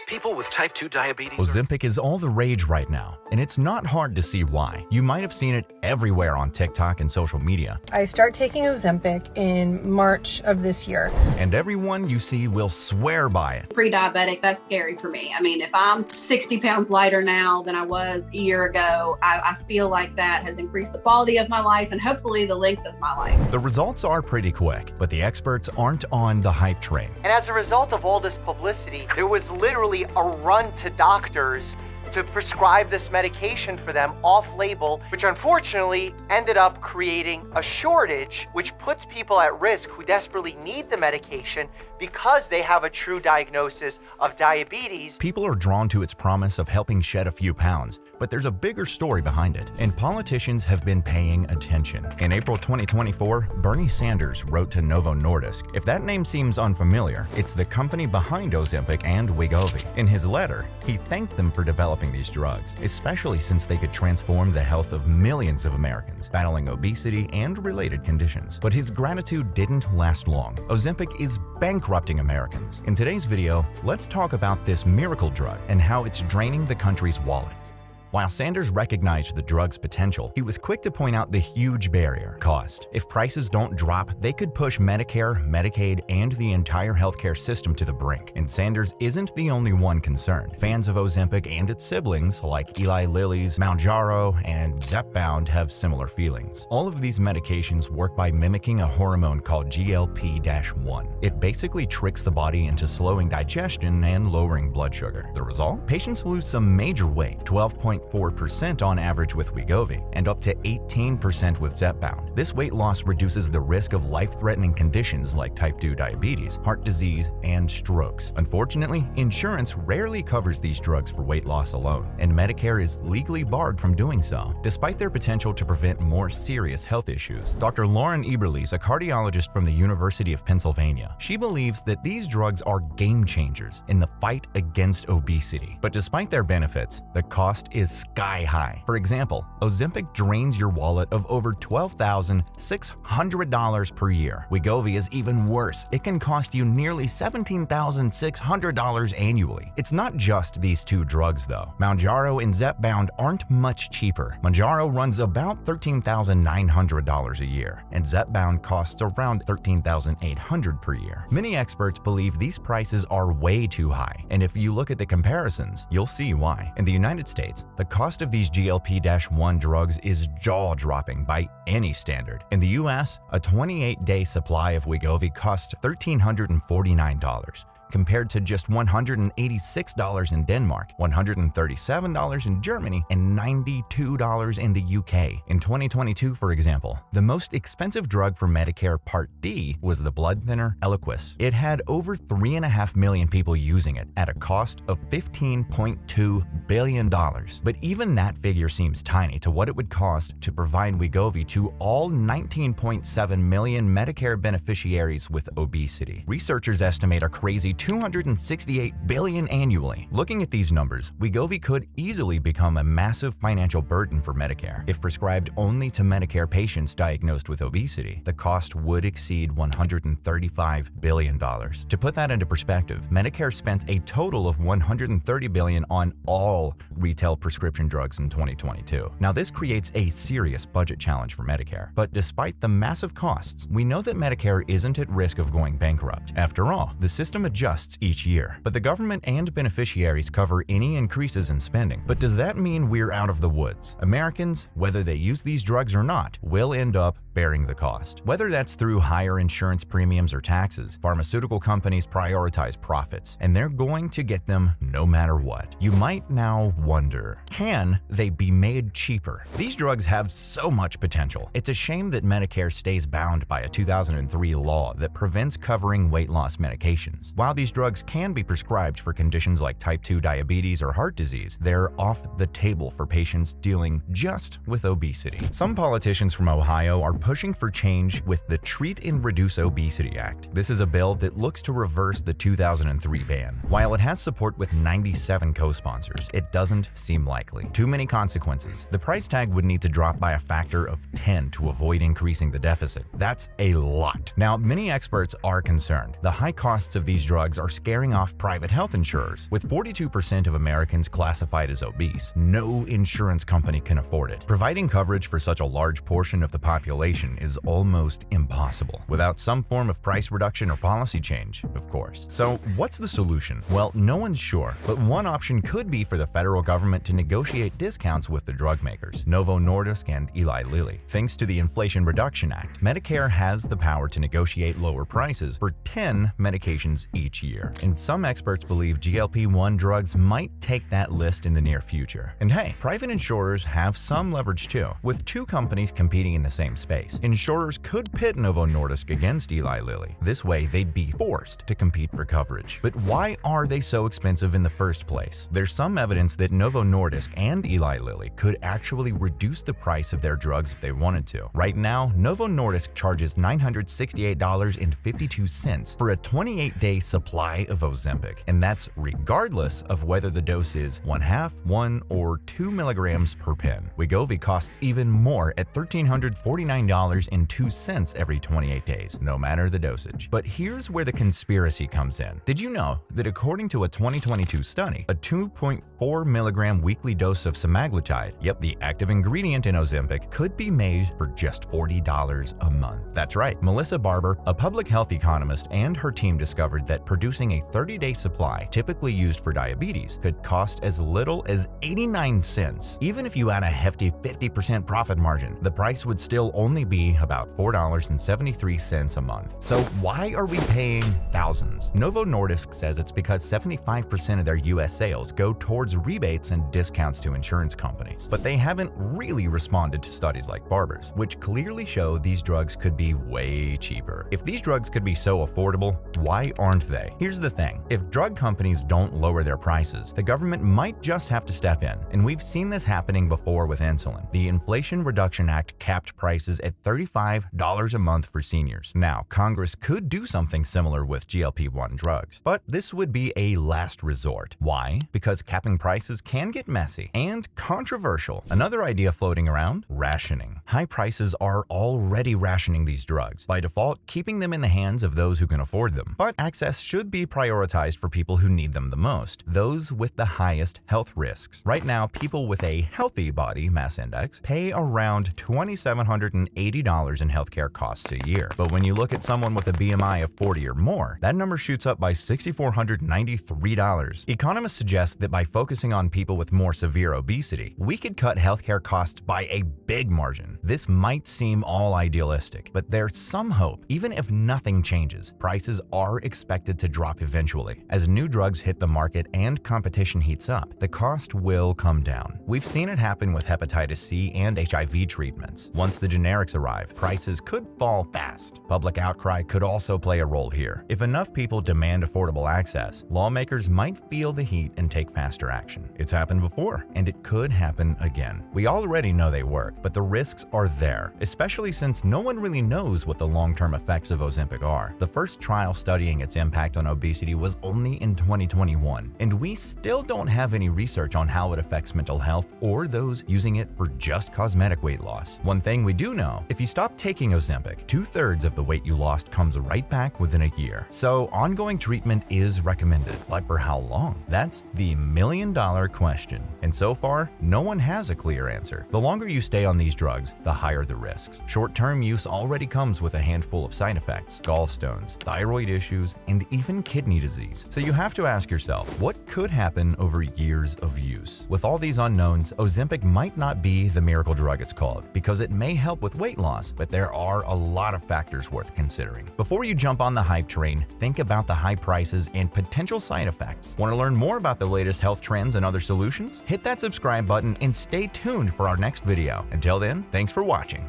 People with type 2 diabetes. Ozempic is all the rage right now, and it's not hard to see why. You might have seen it everywhere on TikTok and social media. I start taking Ozempic in March of this year. And everyone you see will swear by it. Pre-diabetic, that's scary for me. I mean, if I'm 60 pounds lighter now than I was a year ago, I feel like that has increased the quality of my life and hopefully the length of my life. The results are pretty quick, but the experts aren't on the hype train. And as a result of all this publicity, there was literally a run to doctors to prescribe this medication for them off-label, which unfortunately ended up creating a shortage, which puts people at risk who desperately need the medication because they have a true diagnosis of diabetes. People are drawn to its promise of helping shed a few pounds, but there's a bigger story behind it, and politicians have been paying attention. In April 2024, Bernie Sanders wrote to Novo Nordisk. If that name seems unfamiliar, it's the company behind Ozempic and Wegovy. In his letter, he thanked them for developing these drugs, especially since they could transform the health of millions of Americans battling obesity and related conditions. But his gratitude didn't last long. Ozempic is bankrupting Americans. In today's video, let's talk about this miracle drug and how it's draining the country's wallet. While Sanders recognized the drug's potential, he was quick to point out the huge barrier: cost. If prices don't drop, they could push Medicare, Medicaid, and the entire healthcare system to the brink. And Sanders isn't the only one concerned. Fans of Ozempic and its siblings, like Eli Lilly's Mounjaro and Zepbound, have similar feelings. All of these medications work by mimicking a hormone called GLP-1. It basically tricks the body into slowing digestion and lowering blood sugar. The result? Patients lose some major weight, 12.4% on average with Wegovy, and up to 18% with Zepbound. This weight loss reduces the risk of life-threatening conditions like type 2 diabetes, heart disease, and strokes. Unfortunately, insurance rarely covers these drugs for weight loss alone, and Medicare is legally barred from doing so, despite their potential to prevent more serious health issues. Dr. Lauren Eberle is a cardiologist from the University of Pennsylvania. She believes that these drugs are game changers in the fight against obesity. But despite their benefits, the cost is sky high. For example, Ozempic drains your wallet of over $12,600 per year. Wegovy is even worse. It can cost you nearly $17,600 annually. It's not just these two drugs though. Mounjaro and Zepbound aren't much cheaper. Mounjaro runs about $13,900 a year, and Zepbound costs around $13,800 per year. Many experts believe these prices are way too high, and if you look at the comparisons, you'll see why. In the United States, the cost of these GLP-1 drugs is jaw-dropping by any standard. In the US, a 28-day supply of Wegovy costs $1,349, compared to just $186 in Denmark, $137 in Germany, and $92 in the UK. In 2022, for example, the most expensive drug for Medicare Part D was the blood thinner Eliquis. It had over 3.5 million people using it at a cost of $15.2 billion. But even that figure seems tiny to what it would cost to provide Wegovy to all 19.7 million Medicare beneficiaries with obesity. Researchers estimate a crazy $268 billion annually. Looking at these numbers, Wegovy could easily become a massive financial burden for Medicare. If prescribed only to Medicare patients diagnosed with obesity, the cost would exceed $135 billion. To put that into perspective, Medicare spent a total of $130 billion on all retail prescription drugs in 2022. Now, this creates a serious budget challenge for Medicare. But despite the massive costs, we know that Medicare isn't at risk of going bankrupt. After all, the system adjusts each year, but the government and beneficiaries cover any increases in spending. But does that mean we're out of the woods? Americans, whether they use these drugs or not, will end up bearing the cost. Whether that's through higher insurance premiums or taxes, pharmaceutical companies prioritize profits, and they're going to get them no matter what. You might now wonder, can they be made cheaper? These drugs have so much potential. It's a shame that Medicare stays bound by a 2003 law that prevents covering weight loss medications. While these drugs can be prescribed for conditions like type 2 diabetes or heart disease, they're off the table for patients dealing just with obesity. Some politicians from Ohio are pushing for change with the Treat and Reduce Obesity Act. This is a bill that looks to reverse the 2003 ban. While it has support with 97 co-sponsors, it doesn't seem likely. Too many consequences. The price tag would need to drop by a factor of 10 to avoid increasing the deficit. That's a lot. Now, many experts are concerned. The high costs of these drugs are scaring off private health insurers. With 42% of Americans classified as obese, no insurance company can afford it. Providing coverage for such a large portion of the population is almost impossible, without some form of price reduction or policy change, of course. So, what's the solution? Well, no one's sure, but one option could be for the federal government to negotiate discounts with the drug makers, Novo Nordisk and Eli Lilly. Thanks to the Inflation Reduction Act, Medicare has the power to negotiate lower prices for 10 medications each year. And some experts believe GLP-1 drugs might take that list in the near future. And hey, private insurers have some leverage too. With two companies competing in the same space, insurers could pit Novo Nordisk against Eli Lilly. This way, they'd be forced to compete for coverage. But why are they so expensive in the first place? There's some evidence that Novo Nordisk and Eli Lilly could actually reduce the price of their drugs if they wanted to. Right now, Novo Nordisk charges $968.52 for a 28-day supply of Ozempic, and that's regardless of whether the dose is 1/2, 1, or 2 milligrams per pen. Wegovy costs even more at $1,349.02 every 28 days, no matter the dosage. But here's where the conspiracy comes in. Did you know that according to a 2022 study, a 2.4 milligram weekly dose of semaglutide, yep, the active ingredient in Ozempic, could be made for just $40 a month? That's right. Melissa Barber, a public health economist, and her team discovered that producing a 30-day supply, typically used for diabetes, could cost as little as 89 cents. Even if you add a hefty 50% profit margin, the price would still only be about $4.73 a month. So why are we paying thousands? Novo Nordisk says it's because 75% of their US sales go towards rebates and discounts to insurance companies. But they haven't really responded to studies like Barber's, which clearly show these drugs could be way cheaper. If these drugs could be so affordable, why aren't they? Here's the thing. If drug companies don't lower their prices, the government might just have to step in. And we've seen this happening before with insulin. The Inflation Reduction Act capped prices at $35 a month for seniors. Now, Congress could do something similar with GLP-1 drugs, but this would be a last resort. Why? Because capping prices can get messy and controversial. Another idea floating around? Rationing. High prices are already rationing these drugs, by default keeping them in the hands of those who can afford them. But access should be prioritized for people who need them the most, those with the highest health risks. Right now, people with a healthy body mass index pay around $2,780 in healthcare costs a year. But when you look at someone with a BMI of 40 or more, that number shoots up by $6,493. Economists suggest that by focusing on people with more severe obesity, we could cut healthcare costs by a big margin. This might seem all idealistic, but there's some hope. Even if nothing changes, prices are expected to drop eventually. As new drugs hit the market and competition heats up, the cost will come down. We've seen it happen with hepatitis C and HIV treatments. Once the generics arrive, prices could fall fast. Public outcry could also play a role here. If enough people demand affordable access, lawmakers might feel the heat and take faster action. It's happened before, and it could happen again. We already know they work, but the risks are there, especially since no one really knows what the long-term effects of Ozempic are. The first trial studying its impact on obesity was only in 2021, and we still don't have any research on how it affects mental health or those using it for just cosmetic weight loss. One thing we do know, if you stop taking Ozempic, 2/3 of the weight you lost comes right back within a year. So ongoing treatment is recommended, but for how long? That's the million-dollar question. And so far, no one has a clear answer. The longer you stay on these drugs, the higher the risks. Short-term use already comes with a handful of side effects: gallstones, thyroid issues, and even kidney disease. So you have to ask yourself, what could happen over years of use? With all these unknowns, Ozempic might not be the miracle drug it's called, because it may help with weight loss, but there are a lot of factors worth considering. Before you jump on the hype train, think about the high prices and potential side effects. Want to learn more about the latest health trends and other solutions? Hit that subscribe button and stay tuned for our next video. Until then, thanks for watching.